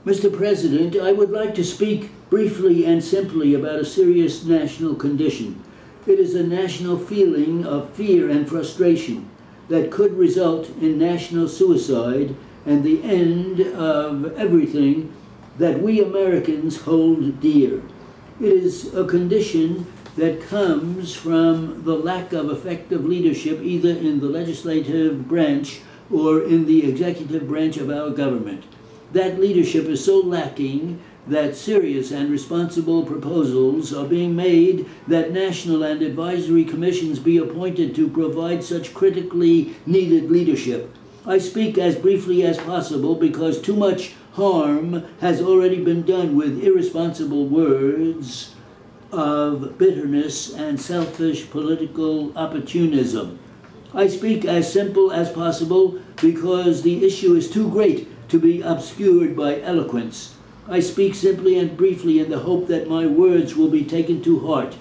Mr. President, I would like to speak briefly and simply about a serious national condition. It is a national feeling of fear and frustration that could result in national suicide and the end of everything that we Americans hold dear. It is a condition that comes from the lack of effective leadership either in the legislative branch or in the executive branch of our government. That leadership is so lacking that serious and responsible proposals are being made that national and advisory commissions be appointed to provide such critically needed leadership. I speak as briefly as possible because too much harm has already been done with irresponsible words of bitterness and selfish political opportunism. I speak as simple as possible because the issue is too great to be obscured by eloquence. I speak simply and briefly in the hope that my words will be taken to heart.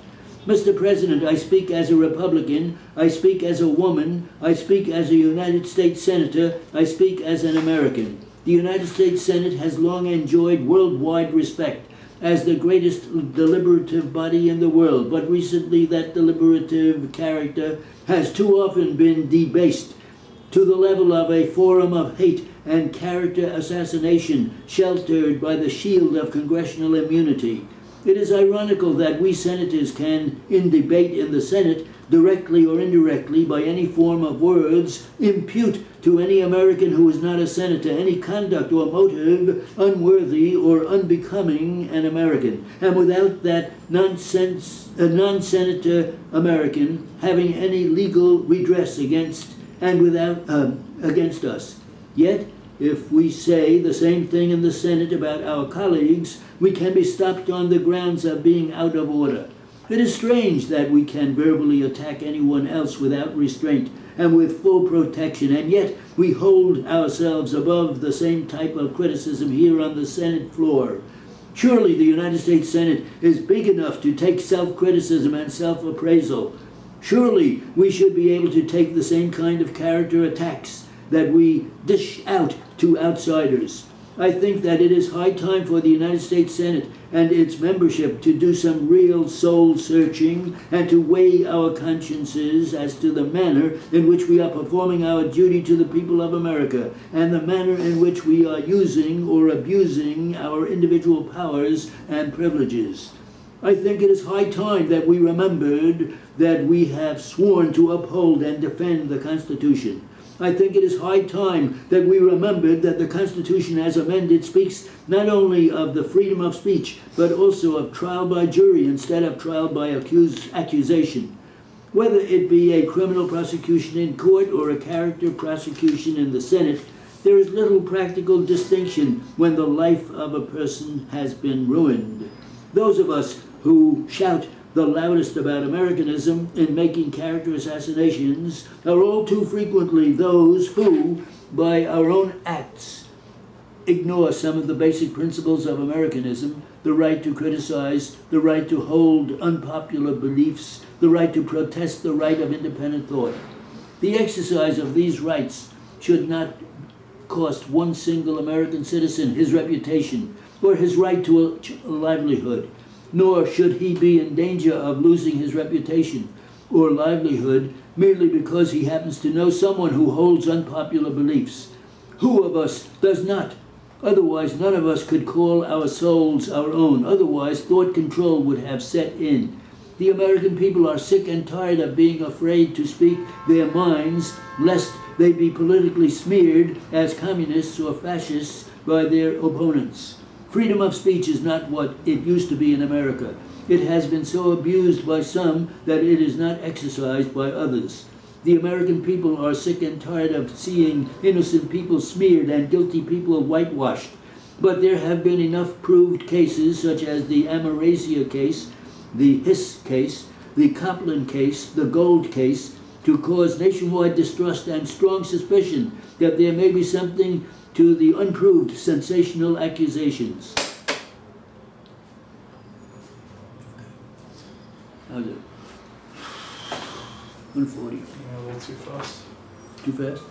Mr. President, I speak as a Republican, I speak as a woman, I speak as a United States Senator, I speak as an American. The United States Senate has long enjoyed worldwide respect as the greatest deliberative body in the world, but recently that deliberative character has too often been debased to the level of a forum of hate and character assassination sheltered by the shield of congressional immunity. It is ironical that we senators can, in debate in the Senate, directly or indirectly, by any form of words, impute to any American who is not a senator any conduct or motive unworthy or unbecoming an American. And without that non-senator American having any legal redress against us. Yet, if we say the same thing in the Senate about our colleagues, we can be stopped on the grounds of being out of order. It is strange that we can verbally attack anyone else without restraint and with full protection, and yet we hold ourselves above the same type of criticism here on the Senate floor. Surely the United States Senate is big enough to take self-criticism and self-appraisal. Surely we should be able to take the same kind of character attacks that we dish out to outsiders. I think that it is high time for the United States Senate and its membership to do some real soul searching and to weigh our consciences as to the manner in which we are performing our duty to the people of America and the manner in which we are using or abusing our individual powers and privileges. I think it is high time that we remembered that we have sworn to uphold and defend the Constitution. I think it is high time that we remembered that the Constitution as amended speaks not only of the freedom of speech, but also of trial by jury instead of trial by accusation. Whether it be a criminal prosecution in court or a character prosecution in the Senate, there is little practical distinction when the life of a person has been ruined. Those of us who shout the loudest about Americanism in making character assassinations are all too frequently those who, by our own acts, ignore some of the basic principles of Americanism: the right to criticize, the right to hold unpopular beliefs, the right to protest, the right of independent thought. The exercise of these rights should not cost one single American citizen his reputation or his right to a livelihood, nor should he be in danger of losing his reputation or livelihood merely because he happens to know someone who holds unpopular beliefs. Who of us does not? Otherwise, none of us could call our souls our own. Otherwise, thought control would have set in. The American people are sick and tired of being afraid to speak their minds, lest they be politically smeared as communists or fascists by their opponents. Freedom of speech is not what it used to be in America. It has been so abused by some that it is not exercised by others. The American people are sick and tired of seeing innocent people smeared and guilty people whitewashed. But there have been enough proved cases, such as the Ameresia case, the Hiss case, the Copland case, the Gold case, to cause nationwide distrust and strong suspicion that there may be something to the unproved sensational accusations. How's it? 140. Yeah, a little too fast. Too fast?